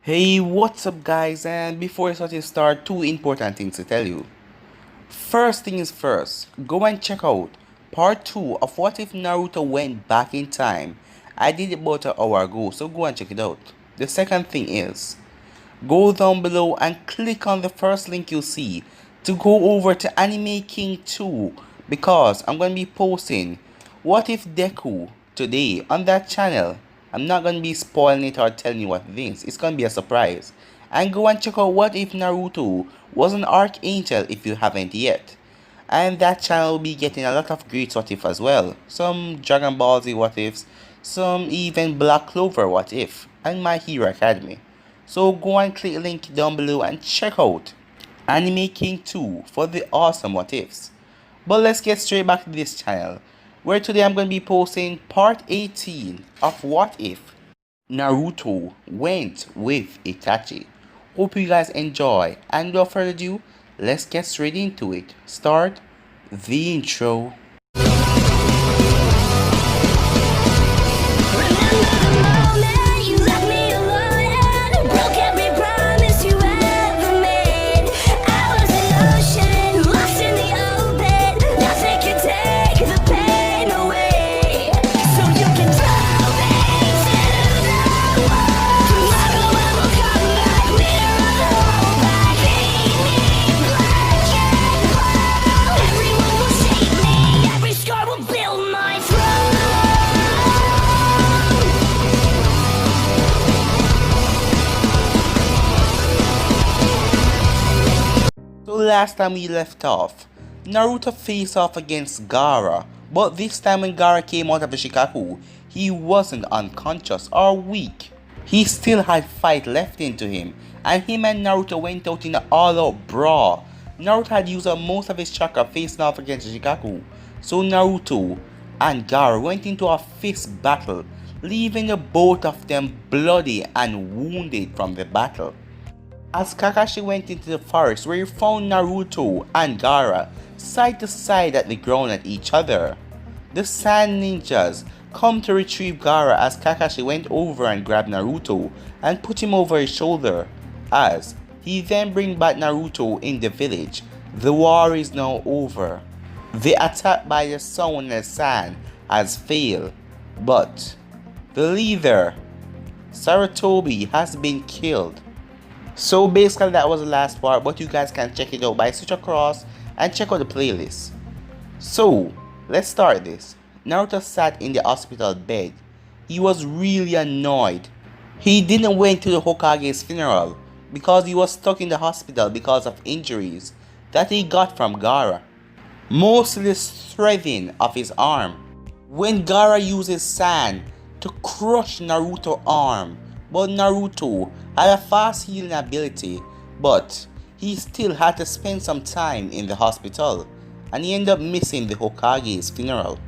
Hey, what's up guys? And before I start, two important things to tell you. First thing is first, go and check out part 2 of What If Naruto Went Back in Time. I did it about an hour ago, so go and check it out. The second thing is, go down below and click on the first link you see to go over to Anime King 2 because I'm going to be posting What If Deku today on that channel. I'm not going to be spoiling it or telling you what it is. It's going to be a surprise. And go and check out What If Naruto was an Archangel if you haven't yet. And that channel will be getting a lot of great what if as well. Some Dragon Ball Z what ifs, some even Black Clover what if, and My Hero Academy. So go and click the link down below and check out Anime King 2 for the awesome what ifs. But let's get straight back to this channel, where today I'm going to be posting part 18 of What If Naruto Went with Itachi. Hope you guys enjoy, and without further ado, let's get straight into it. Start the intro. So last time we left off, Naruto faced off against Gaara, but this time when Gaara came out of the Shikaku, he wasn't unconscious or weak. He still had fight left into him, and him and Naruto went out in an all-out brawl. Naruto had used up most of his chakra facing off against the Shikaku, so Naruto and Gaara went into a fist battle, leaving the both of them bloody and wounded from the battle. As Kakashi went into the forest where he found Naruto and Gaara side to side at the ground at each other. The Sand Ninjas come to retrieve Gaara as Kakashi went over and grabbed Naruto and put him over his shoulder. As he then brings back Naruto in the village, the war is now over. The attack by the sun and the sand has failed, but the leader, Sarutobi, has been killed. So basically that was the last part, but you guys can check it out by switch across and check out the playlist. So let's start this. Naruto sat in the hospital bed. He was really annoyed. He didn't went to the Hokage's funeral because he was stuck in the hospital because of injuries that he got from Gaara, mostly the threading of his arm. When Gaara uses sand to crush Naruto's arm, but Naruto had a fast healing ability, but he still had to spend some time in the hospital, and he ended up missing the Hokage's funeral.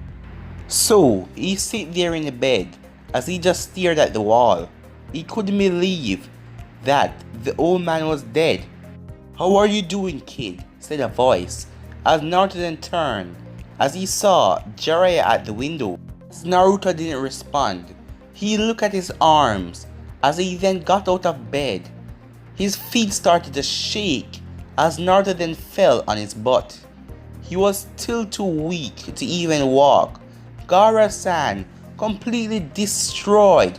So he sit there in the bed as he just stared at the wall. He couldn't believe that the old man was dead. "How are you doing, kid?" said a voice as Naruto then turned as he saw Jiraiya at the window. As Naruto didn't respond, he looked at his arms. As he then got out of bed, his feet started to shake as Naruto then fell on his butt. He was still too weak to even walk. Gaara-san completely destroyed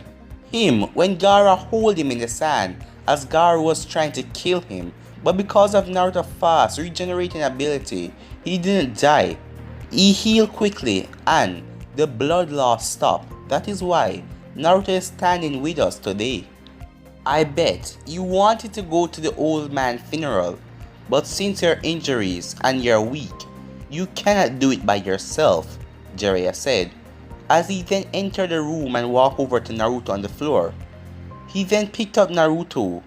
him when Gaara held him in the sand as Gaara was trying to kill him, but because of Naruto's fast regenerating ability, he didn't die. He healed quickly and the blood loss stopped. That is why Naruto is standing with us today. I bet you wanted to go to the old man's funeral, but since your injuries and you're weak, you cannot do it by yourself, Jiraiya said, as he then entered the room and walked over to Naruto on the floor. He then picked up Naruto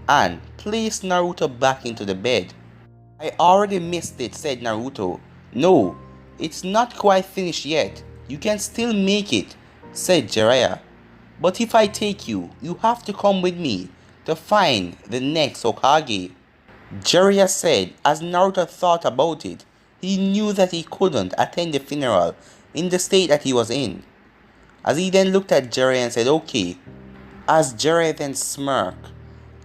and placed Naruto back into the bed. "I already missed it," said Naruto. "No, it's not quite finished yet. You can still make it," said Jiraiya. "But if I take you, you have to come with me to find the next Hokage," Jiraiya said. As Naruto thought about it, he knew that he couldn't attend the funeral in the state that he was in. As he then looked at Jiraiya and said, "Okay." As Jiraiya then smirked,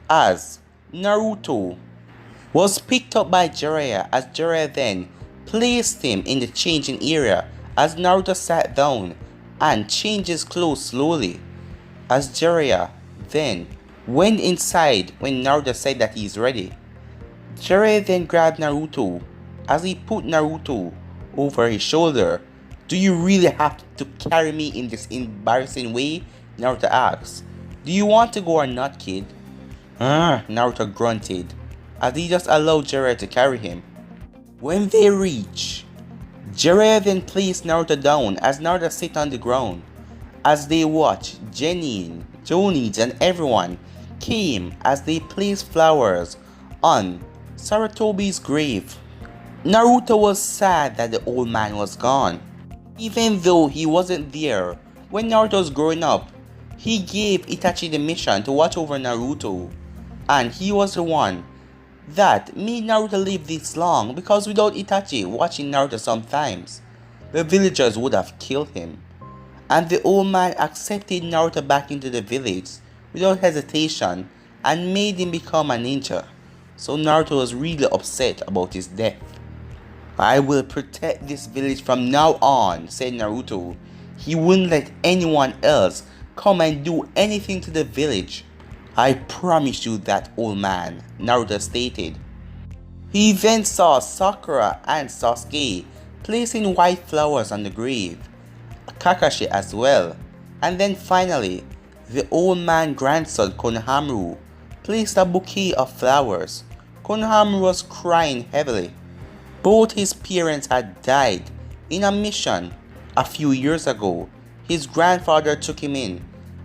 as Naruto was picked up by Jiraiya as Jiraiya then placed him in the changing area as Naruto sat down and changed his clothes slowly as Jiraiya then went inside when Naruto said that he's ready. Jiraiya then grabbed Naruto as he put Naruto over his shoulder. "Do you really have to carry me in this embarrassing way?" Naruto asks. "Do you want to go or not, kid?" Naruto grunted as he just allowed Jiraiya to carry him. When they reach, Jiraiya then placed Naruto down as Naruto sat on the ground. As they watched, Genin, Jonin, and everyone came as they placed flowers on Sarutobi's grave. Naruto was sad that the old man was gone. Even though he wasn't there when Naruto was growing up, he gave Itachi the mission to watch over Naruto. And he was the one that made Naruto live this long, because without Itachi watching Naruto sometimes, the villagers would have killed him. And the old man accepted Naruto back into the village without hesitation and made him become a ninja. So Naruto was really upset about his death. "I will protect this village from now on," said Naruto. He wouldn't let anyone else come and do anything to the village. "I promise you that, old man," Naruto stated. He then saw Sakura and Sasuke placing white flowers on the grave, Kakashi as well, and then finally, the old man's grandson Konohamaru placed a bouquet of flowers. Konohamaru was crying heavily. Both his parents had died in a mission a few years ago. His grandfather took him in,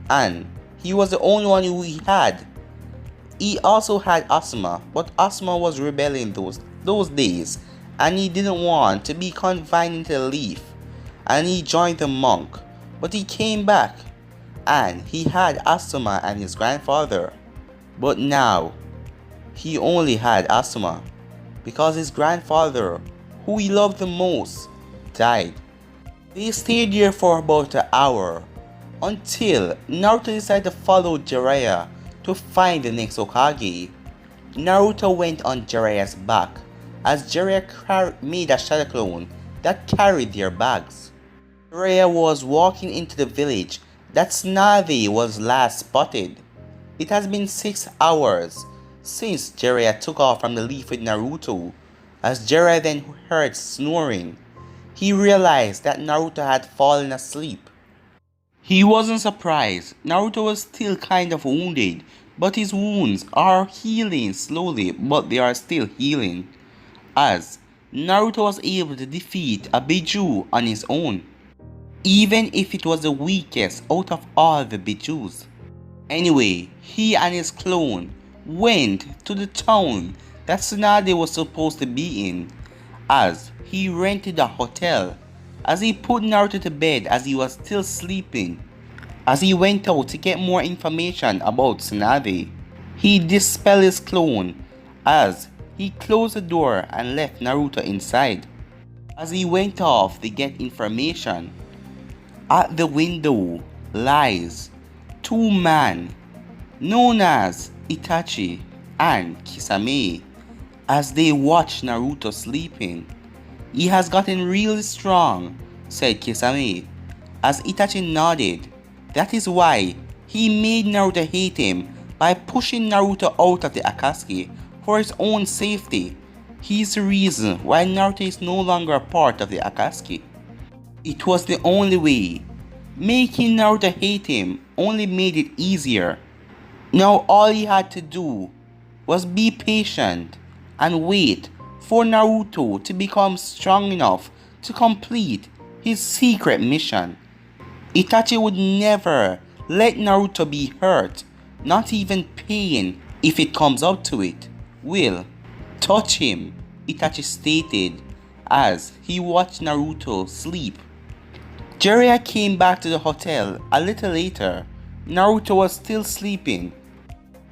and he was the only one who he had. He also had Asuma, but Asuma was rebelling those days, and he didn't want to be confined into a leaf, and he joined the monk. But he came back, and he had Asuma and his grandfather. But now, he only had Asuma, because his grandfather, who he loved the most, died. They stayed here for about an hour, until Naruto decided to follow Jiraiya to find the next Hokage. Naruto went on Jiraiya's back as Jiraiya made a shadow clone that carried their bags. Jiraiya was walking into the village that Tsunade was last spotted. It has been 6 hours since Jiraiya took off from the leaf with Naruto. As Jiraiya then heard snoring, he realized that Naruto had fallen asleep. He wasn't surprised. Naruto was still kind of wounded, but his wounds are healing slowly, but they are still healing, as Naruto was able to defeat a Biju on his own, even if it was the weakest out of all the Bijus. Anyway, he and his clone went to the town that Tsunade was supposed to be in, as he rented a hotel. As he put Naruto to bed as he was still sleeping, as he went out to get more information about Tsunade, he dispelled his clone as he closed the door and left Naruto inside. As he went off to get information, at the window lies 2 men known as Itachi and Kisame as they watch Naruto sleeping. "He has gotten really strong," said Kisame, as Itachi nodded. "That is why he made Naruto hate him by pushing Naruto out of the Akatsuki for his own safety. He is the reason why Naruto is no longer a part of the Akatsuki. It was the only way. Making Naruto hate him only made it easier. Now all he had to do was be patient and wait for Naruto to become strong enough to complete his secret mission. Itachi would never let Naruto be hurt, not even pain if it comes up to it, will touch him," Itachi stated as he watched Naruto sleep. Jiraiya came back to the hotel a little later. Naruto was still sleeping.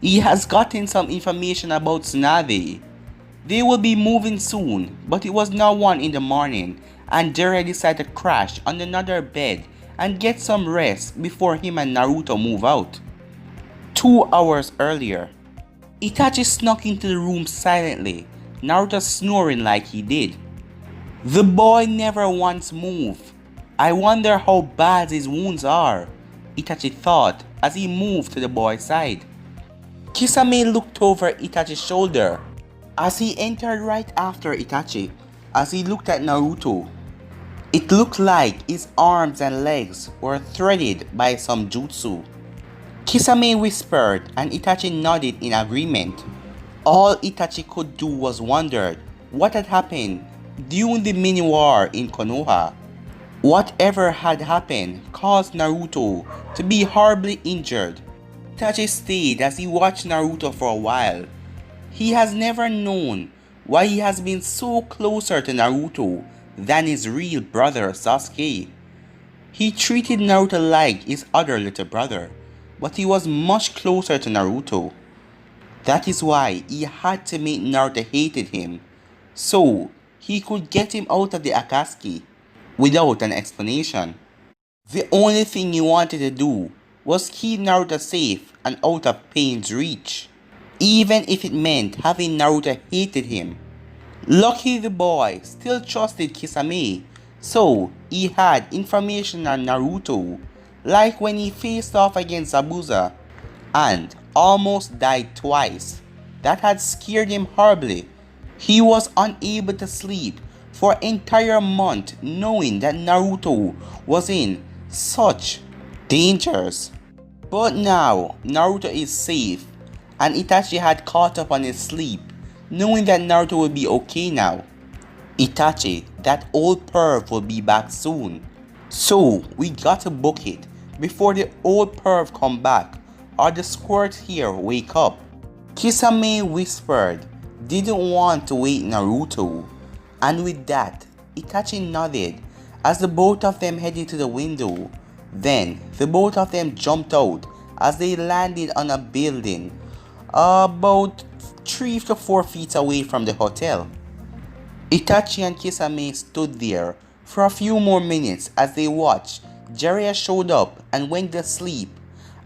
He has gotten some information about Tsunade. They will be moving soon, but it was now 1 in the morning, and Jiraiya decided to crash on another bed and get some rest before him and Naruto move out. 2 hours earlier, Itachi snuck into the room silently, Naruto snoring like he did. The boy never once moved. I wonder how bad his wounds are, Itachi thought as he moved to the boy's side. Kisame looked over Itachi's shoulder as he entered right after Itachi. As he looked at Naruto, it looked like his arms and legs were threaded by some jutsu. Kisame whispered and Itachi nodded in agreement. All Itachi could do was wonder what had happened during the mini war in Konoha. Whatever had happened caused Naruto to be horribly injured. Itachi stayed as he watched Naruto for a while. He has never known why he has been so closer to Naruto than his real brother Sasuke. He treated Naruto like his other little brother, but he was much closer to Naruto. That is why he had to make Naruto hated him, so he could get him out of the Akatsuki without an explanation. The only thing he wanted to do was keep Naruto safe and out of pain's reach, even if it meant having Naruto hated him. Lucky the boy still trusted Kisame, so he had information on Naruto, like when he faced off against Zabuza and almost died twice. That had scared him horribly. He was unable to sleep for an entire month knowing that Naruto was in such dangers. But now Naruto is safe and Itachi had caught up on his sleep, knowing that Naruto will be okay now. Itachi, that old perv, will be back soon. So we gotta book it before the old perv come back or the squirts here wake up. Kisame whispered, didn't want to wake Naruto. And with that, Itachi nodded as the both of them headed to the window. Then the both of them jumped out as they landed on a building about 3 to 4 feet away from the hotel. Itachi and Kisame stood there for a few more minutes as they watched Jiraiya showed up and went to sleep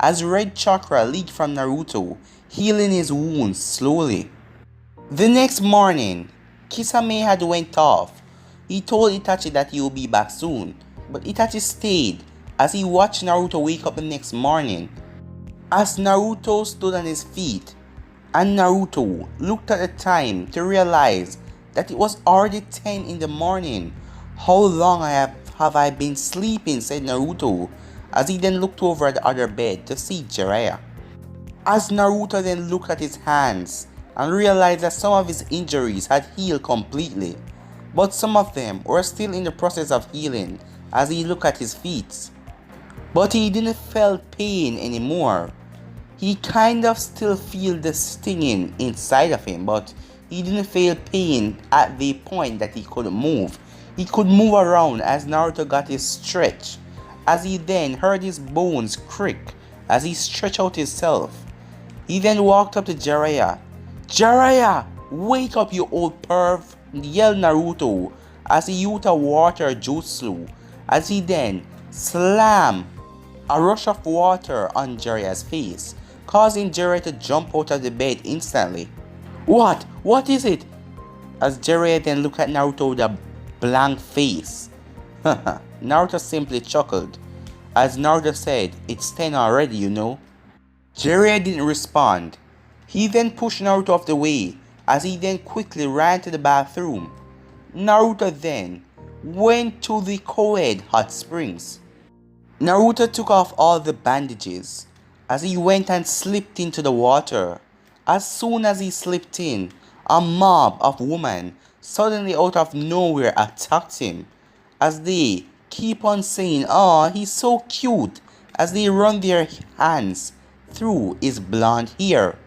as red chakra leaked from Naruto, healing his wounds slowly. The next morning, Kisame had went off. He told Itachi that he would be back soon, but Itachi stayed as he watched Naruto wake up the next morning. As Naruto stood on his feet, and Naruto looked at the time to realize that it was already 10 in the morning. How long have I been sleeping, said Naruto, as he then looked over at the other bed to see Jiraiya. As Naruto then looked at his hands and realized that some of his injuries had healed completely, but some of them were still in the process of healing as he looked at his feet. But he didn't feel pain anymore. He kind of still feel the stinging inside of him, but he didn't feel pain at the point that he couldn't move. He could move around as Naruto got his stretch, as he then heard his bones creak as he stretched out himself. He then walked up to Jiraiya. Jiraiya, wake up you old perv, yelled Naruto as he used a water jutsu, as he then slammed a rush of water on Jiraiya's face, causing Jiraiya to jump out of the bed instantly. What? What is it? As Jiraiya then looked at Naruto with a blank face. Naruto simply chuckled, as Naruto said, it's 10 already, you know. Jiraiya didn't respond. He then pushed Naruto off the way, as he then quickly ran to the bathroom. Naruto then went to the co-ed hot springs. Naruto took off all the bandages as he went and slipped into the water. As soon as he slipped in, a mob of women suddenly out of nowhere attacked him, as they keep on saying, "Aw, he's so cute," as they run their hands through his blonde hair.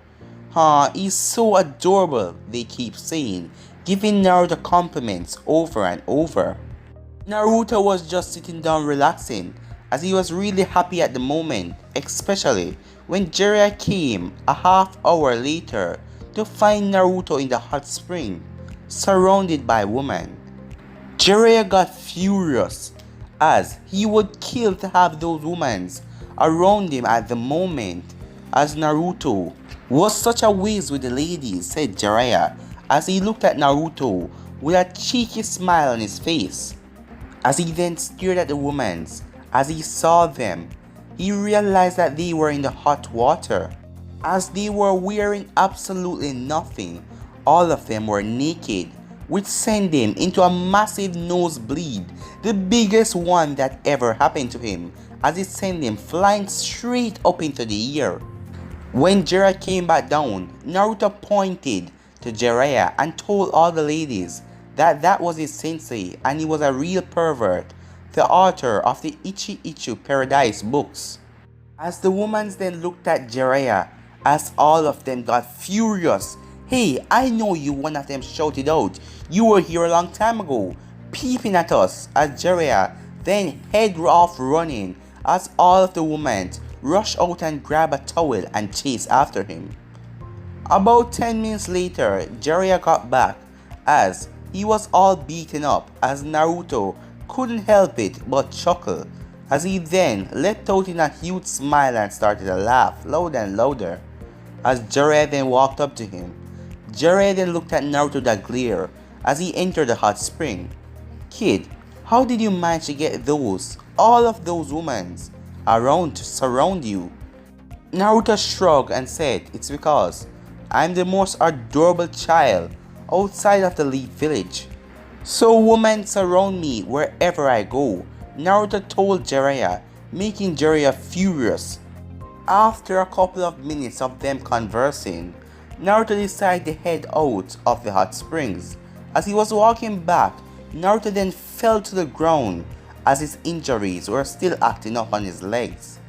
"Aw, he's so adorable," they keep saying, giving Naruto compliments over and over. Naruto was just sitting down relaxing, as he was really happy at the moment, especially when Jiraiya came a half hour later to find Naruto in the hot spring, surrounded by women. Jiraiya got furious, as he would kill to have those women around him at the moment, as Naruto Was such a waste with the ladies, said Jiraiya, as he looked at Naruto with a cheeky smile on his face. As he then stared at the women, as he saw them, he realized that they were in the hot water. As they were wearing absolutely nothing, all of them were naked, which sent him into a massive nosebleed, the biggest one that ever happened to him, as it sent him flying straight up into the air. When Jiraiya came back down, Naruto pointed to Jiraiya and told all the ladies that that was his sensei and he was a real pervert, the author of the Ichi Ichu Paradise books. As the women then looked at Jiraiya, as all of them got furious. "Hey, I know you," one of them shouted out. "You were here a long time ago, peeping at us," as Jiraiya then headed off running as all of the women rushed out and grabbed a towel and chased after him. About 10 minutes later, Jiraiya got back as he was all beaten up, as Naruto couldn't help it but chuckle as he then let out in a huge smile and started to laugh louder and louder. As Jiraiya then walked up to him, Jiraiya then looked at Naruto with a glare as he entered the hot spring. "Kid, how did you manage to get all of those women around to surround you?" Naruto shrugged and said, "It's because I'm the most adorable child outside of the Leaf Village. So women surround me wherever I go," Naruto told Jiraiya, making Jiraiya furious. After a couple of minutes of them conversing, Naruto decided to head out of the hot springs. As he was walking back, Naruto then fell to the ground as his injuries were still acting up on his legs.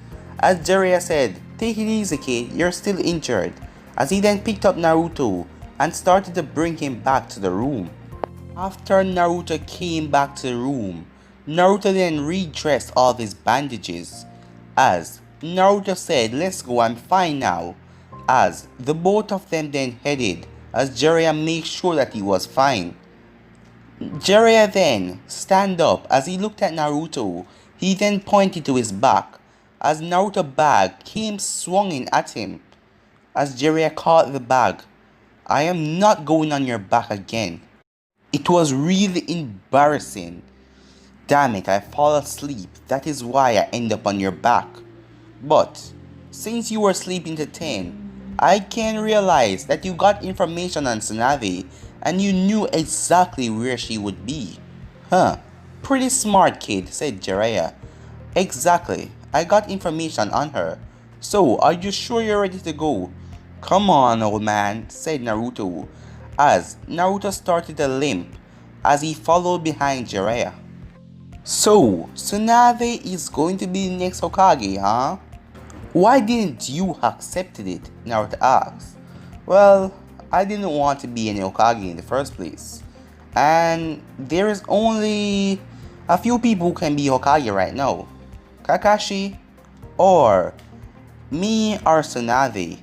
As Jiraiya said, "Take it easy, kid, you're still injured," as he then picked up Naruto and started to bring him back to the room. After Naruto came back to the room, Naruto then redressed all of his bandages. As Naruto said, "Let's go, I'm fine now," as the both of them then headed as Jiraiya made sure that he was fine. Jiraiya then stand up as he looked at Naruto. He then pointed to his back as Naruto's bag came swinging at him. As Jiraiya caught the bag, "I am not going on your back again. It was really embarrassing. Damn it, I fall asleep. That is why I end up on your back. But since you were sleeping to 10, I can realize that you got information on Tsunade and you knew exactly where she would be." "Huh, pretty smart, kid," said Jiraiya. "Exactly, I got information on her. So, are you sure you're ready to go?" "Come on, old man," said Naruto, as Naruto started to limp as he followed behind Jiraiya. "So, Tsunade is going to be the next Hokage, huh? Why didn't you accept it?" Naruto asked. "Well, I didn't want to be any Hokage in the first place. And there is only a few people who can be Hokage right now. Kakashi, or me, or Tsunade.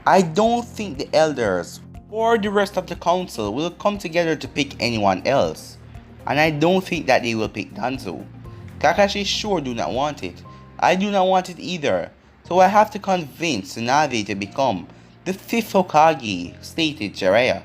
I don't think the elders or the rest of the council will come together to pick anyone else. And I don't think that they will pick Danzo. Kakashi sure do not want it. I do not want it either. So I have to convince Tsunade to become the 5th Hokage," stated Jiraiya.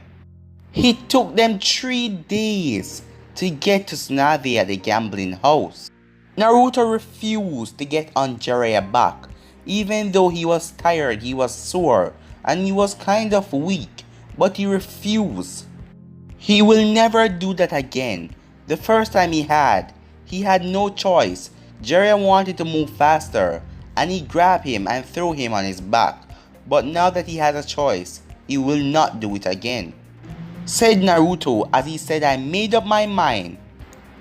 It took them 3 days to get to Tsunade at the gambling house. Naruto refused to get on Jiraiya's back. Even though he was tired, he was sore, and he was kind of weak, but he refused. He will never do that again. The first time he had no choice. Jiraiya wanted to move faster, and he grabbed him and threw him on his back. But now that he has a choice, he will not do it again, said Naruto as he said, "I made up my mind."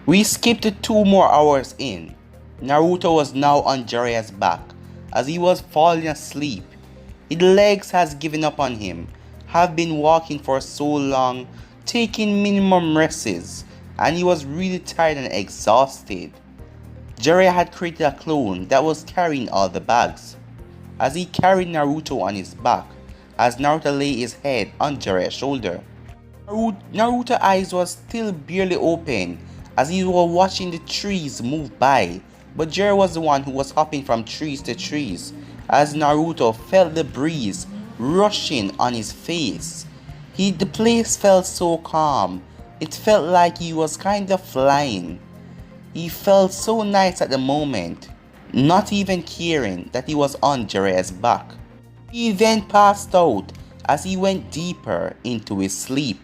We skipped to 2 more hours in. Naruto was now on Jiraiya's back as he was falling asleep. His legs has given up on him, have been walking for so long, taking minimum rests, and he was really tired and exhausted. Jiraiya had created a clone that was carrying all the bags, as he carried Naruto on his back, as Naruto lay his head on Jiraiya's shoulder. Naruto's eyes was still barely open as he was watching the trees move by, but Jiraiya was the one who was hopping from trees to trees, as Naruto felt the breeze rushing on his face. The place felt so calm. It felt like he was kind of flying. He felt so nice at the moment, not even caring that he was on Jiraiya's back. He then passed out as he went deeper into his sleep.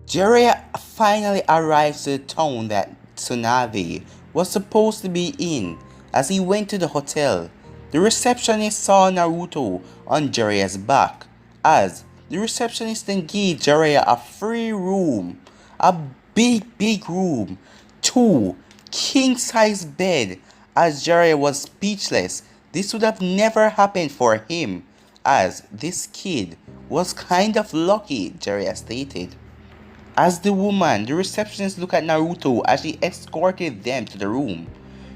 Jiraiya finally arrives to the town that Tsunade was supposed to be in. As he went to the hotel, the receptionist saw Naruto on Jiraiya's back, as the receptionist then gave Jiraiya a free room, a big room, 2 king-size bed. As Jiraiya was speechless, this would have never happened for him, as this kid was kind of lucky, Jiraiya stated. As the receptionist looked at Naruto as she escorted them to the room.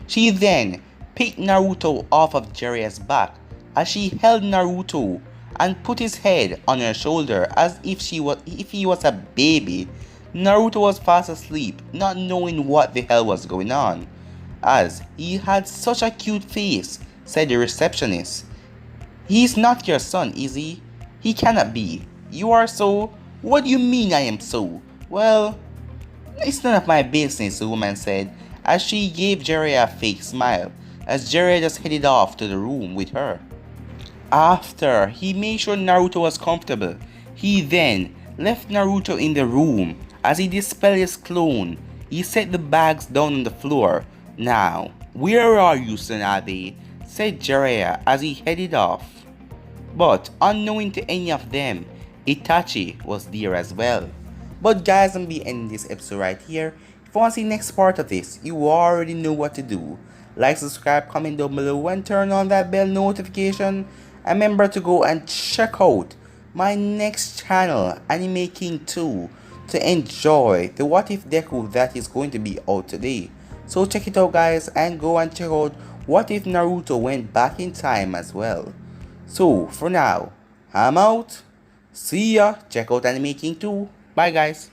She then picked Naruto off of Jiraiya's back as she held Naruto and put his head on her shoulder as if he was a baby. Naruto was fast asleep, not knowing what the hell was going on, as he had such a cute face, said the receptionist. "He's not your son, is he? He cannot be. You are so. What do you mean I am so?" "Well, it's none of my business," the woman said, as she gave Jiraiya a fake smile, as Jiraiya just headed off to the room with her. After he made sure Naruto was comfortable, he then left Naruto in the room. As he dispelled his clone, he set the bags down on the floor. "Now, where are you, Tsunade?" said Jiraiya as he headed off. But unknowing to any of them, Itachi was there as well. But guys, I'm be ending this episode right here. If you want to see the next part of this, you already know what to do. Like, subscribe, comment down below, and turn on that bell notification. And remember to go and check out my next channel, Anime King 2, to enjoy the What If Deku that is going to be out today. So check it out, guys, and go and check out What If Naruto went back in time as well. So for now, I'm out. See ya. Check out Anime King 2. Bye, guys.